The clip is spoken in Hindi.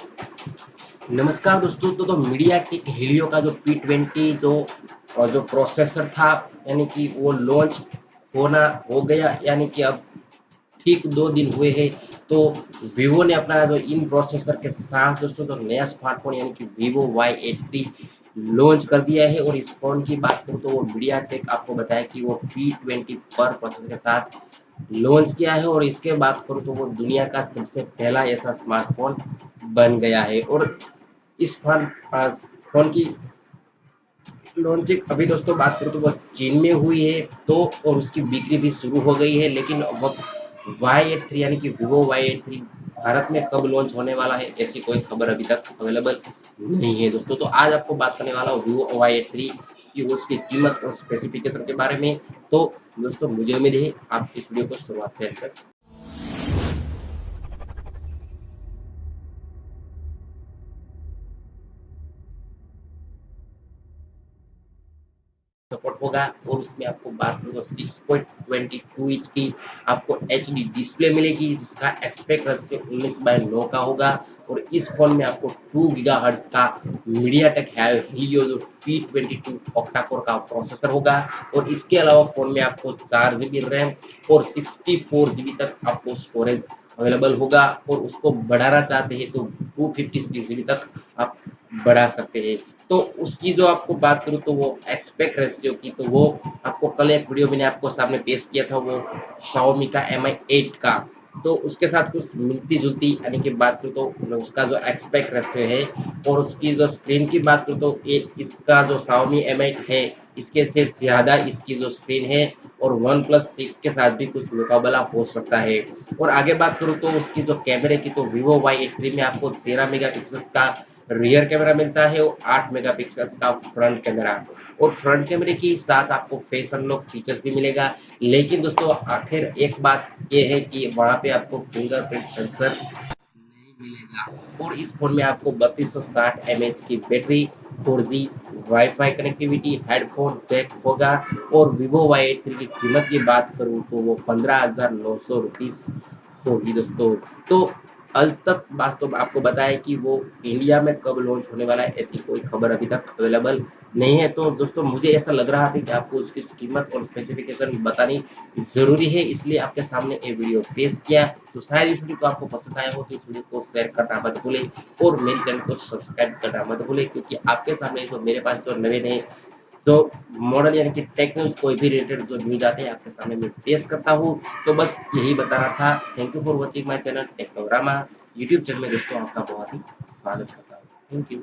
नमस्कार दोस्तों। तो मीडिया टेक हीलियो का जो P20 जो प्रोसेसर था, यानी कि वो लॉन्च होना हो गया, यानी कि अब ठीक 2 दिन हुए हैं। तो वीवो ने अपना जो इन प्रोसेसर के साथ दोस्तों जो नया स्मार्टफ़ोन यानी कि Vivo Y83 लॉन्च कर दिया है। और इस फ़ोन की बात करूँ तो वो मीडिया टेक आपको बताया कि वो P20 पर प्रोसेसर के साथ लॉन्च किया है। और इसके बात करूँ तो वो दुनिया का सबसे पहला ऐसा स्मार्टफ़ोन बन गया है। और इस फ़ोन की लॉन्चिंग अभी दोस्तों बात करूँ तो बस चीन में हुई है, तो और उसकी बिक्री भी शुरू हो गई है। लेकिन अब Y83 यानी कि Vivo Y83 भारत में कब लॉन्च होने वाला है, ऐसी कोई खबर अभी तक अवेलेबल नहीं है दोस्तों। तो आज आपको बात करने वाला हूँ Vivo Y83 की उसकी कीमत और स्पेसिफिकेशन के बारे में। तो दोस्तों मुझे उम्मीद है आप इस वीडियो को शुरुआत से अंत तक सपोर्ट होगा। और उसमें आपको बात करूँ तो 6.22 इंच की आपको एचडी डिस्प्ले मिलेगी, जिसका एस्पेक्ट रेशियो 19:9 का होगा। और इस फोन में आपको 2 गीगाहर्ट्ज का मीडियाटेक हीलियो जो P22 ऑक्टा कोर का प्रोसेसर होगा। और इसके अलावा फोन में आपको 4 GB रैम और 64 GB तक आपको स्टोरेज अवेलेबल होगा। और उसको बढ़ाना चाहते हैं तो 256 GB तक आप बढ़ा सकते हैं। तो उसकी जो आपको बात करूँ तो वो एस्पेक्ट रेशियो की, तो वो आपको कल एक वीडियो मैंने आपको सामने पेश किया था, वो Xiaomi का Mi 8 का। तो उसके साथ कुछ मिलती-जुलती यानी कि बात करूँ तो उसका जो एस्पेक्ट रेशियो है और उसकी जो स्क्रीन की बात करूँ तो इसका जो Xiaomi Mi 8 है, इसके से ज़्यादा इसकी जो स्क्रीन है। और OnePlus 6 के साथ भी कुछ मुकाबला हो सकता है। और आगे बात करूँ तो उसकी जो कैमरे की, तो Vivo Y83 में आपको 13 मेगापिक्सेल्स का रियर कैमरा मिलता है और 8 मेगापिक्सेल्स का फ्रंट कैमरा। और फ्रंट कैमरे के साथ आपको फेस अनलॉक फीचर्स भी मिलेगा। लेकिन दोस्तों आखिर एक बात ये है कि वहाँ पे आपको फिंगरप्रिंट सेंसर नहीं मिलेगा। और इस फोन में आपको 3260 mAh की battery, 4G wifi connectivity, headphone jack होगा। और Vivo Y83 की कीमत की बात करूँ तो वो 15,900 रुपीस होगी दोस्तों। तो आज तक वास्तव आपको बताया कि वो इंडिया में कब लॉन्च होने वाला है, ऐसी कोई खबर अभी तक अवेलेबल नहीं है। तो दोस्तों मुझे ऐसा लग रहा था कि आपको उसकी कीमत और स्पेसिफिकेशन बतानी ज़रूरी है, इसलिए आपके सामने ये वीडियो पेश किया। तो शायद इस वीडियो को आपको पसंद आया हो, तो इस वीडियो को शेयर करना मत भूलें और मेरे चैनल को सब्सक्राइब करना मत भूलें, क्योंकि आपके सामने जो मेरे पास जो नए-नए जो मॉडल यानी कि टेक न्यूज़, कोई भी रिलेटेड जो न्यूज़ आते हैं आपके सामने मैं पेश करता हूँ। तो बस यही बताना था। Thank you for watching my channel Technograma YouTube channel में दोस्तों आपका बहुत ही स्वागत करता हूँ। Thank you.